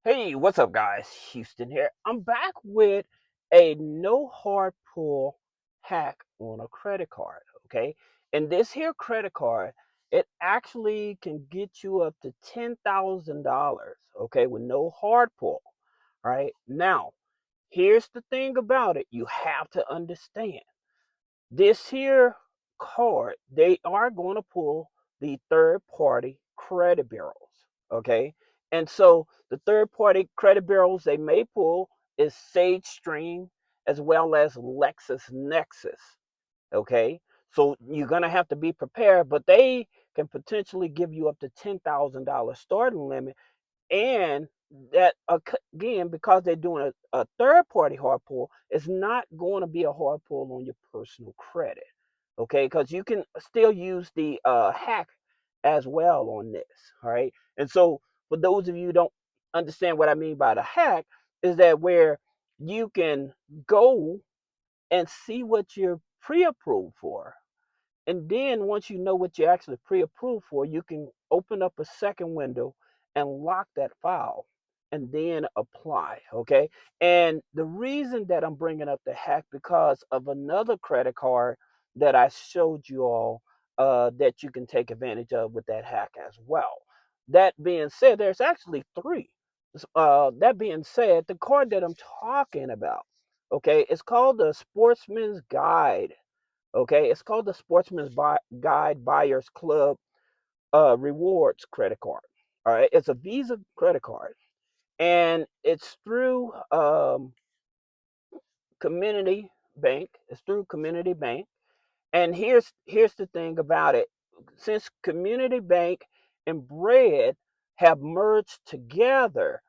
Hey, what's up, guys? Houston here. I'm back with a no hard pull hack on a credit card. Okay, and this here credit card, it actually can get you up to $10,000. Okay, with no hard pull. Right now, here's the thing about it: you have to understand this here card, they are going to pull the third party credit bureaus. Okay. And so the third party credit bureaus they may pull is Sage Stream as well as LexisNexis. Okay. So you're going to have to be prepared, but they can potentially give you up to $10,000 starting limit, and that again, because they're doing a third party hard pull, it's not going to be a hard pull on your personal credit. Okay, because you can still use the hack as well on this. All right, and so for those of you who don't understand what I mean by the hack, is that where you can go and see what you're pre-approved for, and then once you know what you're actually pre-approved for, you can open up a second window and lock that file and then apply. Okay. And the reason that I'm bringing up the hack because of another credit card that I showed you all that you can take advantage of with that hack as well. That being said, there's actually three. That being said, the card that I'm talking about, okay, it's called the Sportsman's Guide. Okay, it's called the Sportsman's Guide Buyers Club Rewards credit card. All right, it's a Visa credit card, and it's through Community Bank. It's through Community Bank, and here's the thing about it: since Community Bank and Bread have merged together,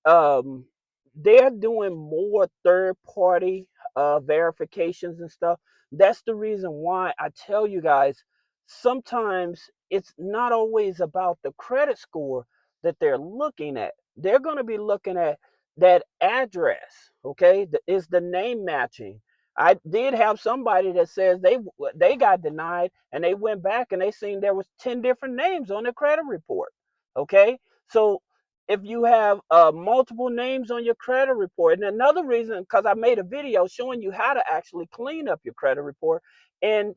um, they're doing more third party verifications and stuff. That's the reason why I tell you guys sometimes it's not always about the credit score that they're looking at. They're going to be looking at that address. Okay, is the name matching? I did have somebody that says they got denied and they went back and they seen there was 10 different names on their credit report. Okay, so if you have multiple names on your credit report. And another reason, because I made a video showing you how to actually clean up your credit report. And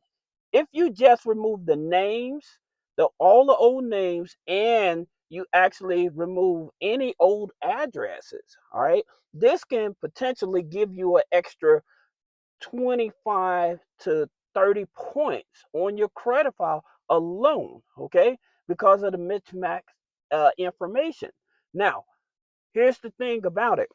if you just remove the names, all the old names, and you actually remove any old addresses, all right, this can potentially give you an extra 25 to 30 points on your credit file alone, okay, because of the mismatch information. Now, here's the thing about it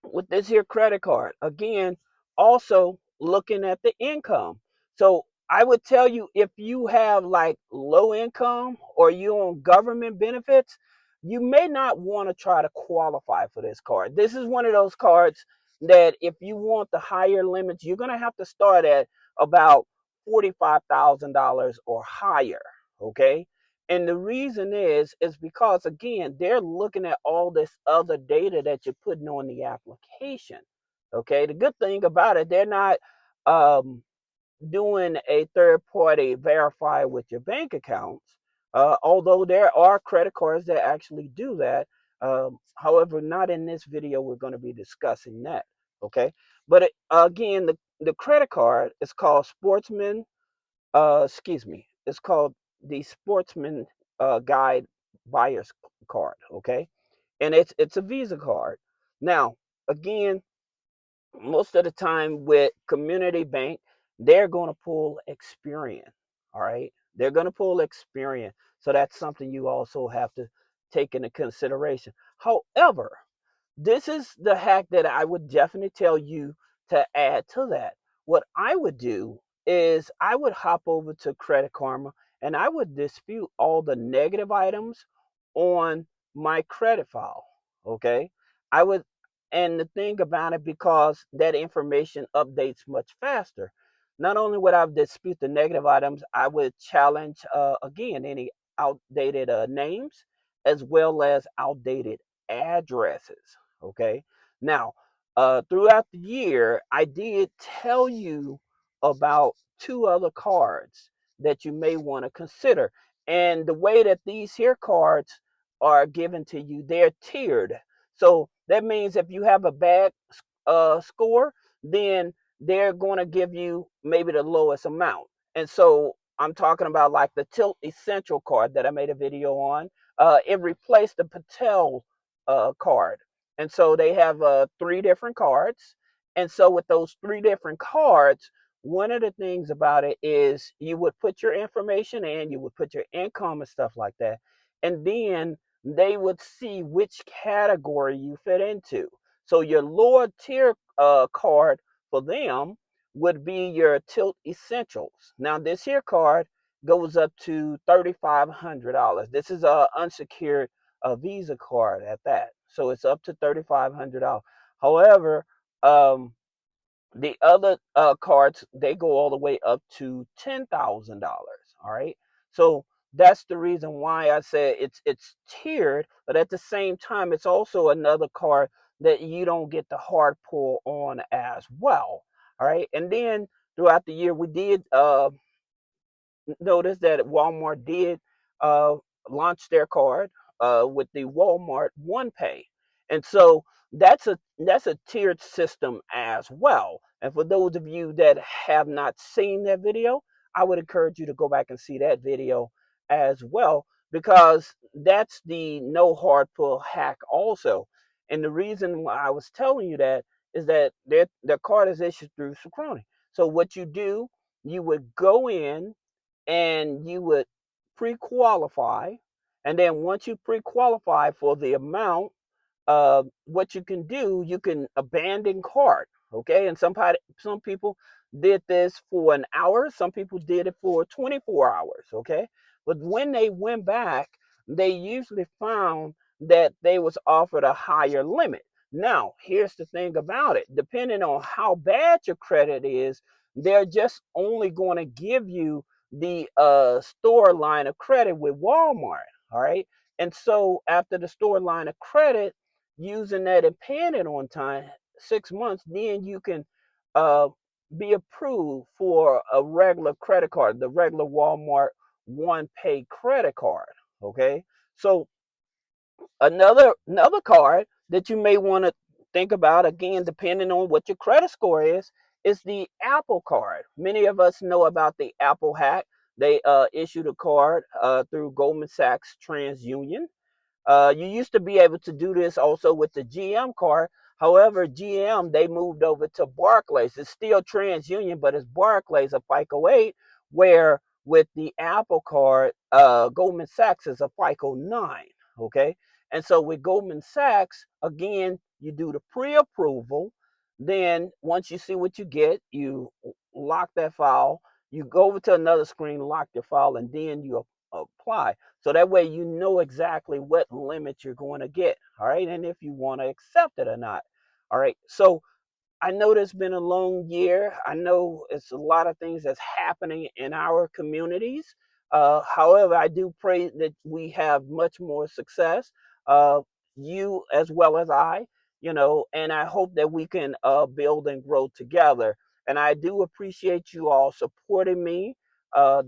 with this here credit card. Again, also looking at the income. So I would tell you if you have like low income or you on government benefits, you may not want to try to qualify for this card. This is one of those cards that if you want the higher limits, you're going to have to start at about $45,000 or higher. Okay. And the reason is because again, they're looking at all this other data that you're putting on the application. Okay. The good thing about it, they're not um, doing a third party verify with your bank accounts. Although there are credit cards that actually do that. However, not in this video, we're going to be discussing that. Okay. But again, the credit card is called Sportsman, excuse me, it's called the Sportsman Guide Buyer's Card. Okay, and it's a Visa card. Now, again, most of the time with Community Bank, they're going to pull Experian. All right, they're going to pull Experian, so that's something you also have to take into consideration. However, this is the hack that I would definitely tell you to add to that. What I would do is I would hop over to Credit Karma and I would dispute all the negative items on my credit file. Okay. I would, and the thing about it, because that information updates much faster, not only would I dispute the negative items, I would challenge, again, any outdated names as well as outdated addresses. Okay. Now, throughout the year, I did tell you about two other cards that you may want to consider. And the way that these here cards are given to you, they're tiered. So that means if you have a bad score, then they're going to give you maybe the lowest amount. And so I'm talking about like the Tilt Essential card that I made a video on. It replaced the Patel card. And so they have three different cards. And so with those three different cards, one of the things about it is you would put your information in, you would put your income and stuff like that. And then they would see which category you fit into. So your lower tier card for them would be your Tilt Essentials. Now this here card goes up to $3,500. This is a unsecured Visa card at that, so it's up to $3,500. However, um, the other cards, they go all the way up to $10,000. All right, so that's the reason why I said it's tiered, but at the same time, it's also another card that you don't get the hard pull on as well. All right, and then throughout the year, we did notice that Walmart did uh, launch their card with the Walmart One Pay, and so that's a tiered system as well. And for those of you that have not seen that video, I would encourage you to go back and see that video as well, because that's the no hard pull hack also. And the reason why I was telling you that is that their card is issued through Synchrony. So what you do, you would go in and you would pre-qualify, and then once you pre-qualify for the amount, what you can do, you can abandon cart. Okay, and some people did this for an hour, some people did it for 24 hours. Okay, but when they went back, they usually found that they was offered a higher limit. Now here's the thing about it: depending on how bad your credit is, they're just only going to give you the store line of credit with Walmart. All right, and so after the store line of credit, using that and paying it on time, 6 months, then you can uh, be approved for a regular credit card, the regular Walmart One Pay credit card. Okay, so another card that you may want to think about, again, depending on what your credit score is the Apple card. Many of us know about the Apple hack. They issued a card through Goldman Sachs TransUnion. You used to be able to do this also with the GM card. However, GM, they moved over to Barclays. It's still TransUnion, but it's Barclays, a FICO 8, where with the Apple card, Goldman Sachs is a FICO 9. Okay. And so with Goldman Sachs, again, you do the pre-approval. Then once you see what you get, you lock that file. You go over to another screen, lock your file, and then you apply. So that way you know exactly what limit you're going to get. All right. And if you want to accept it or not. All right. So I know it's been a long year. I know it's a lot of things that's happening in our communities. However, I do pray that we have much more success, uh, you as well as I, and I hope that we can build and grow together. And I do appreciate you all supporting me.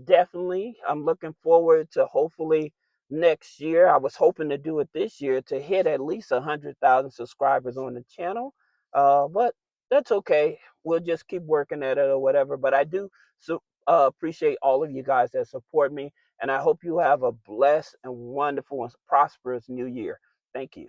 Definitely, I'm looking forward to hopefully next year. I was hoping to do it this year to hit at least 100,000 subscribers on the channel. But that's okay. We'll just keep working at it or whatever. But I do appreciate all of you guys that support me, and I hope you have a blessed and wonderful and prosperous new year. Thank you.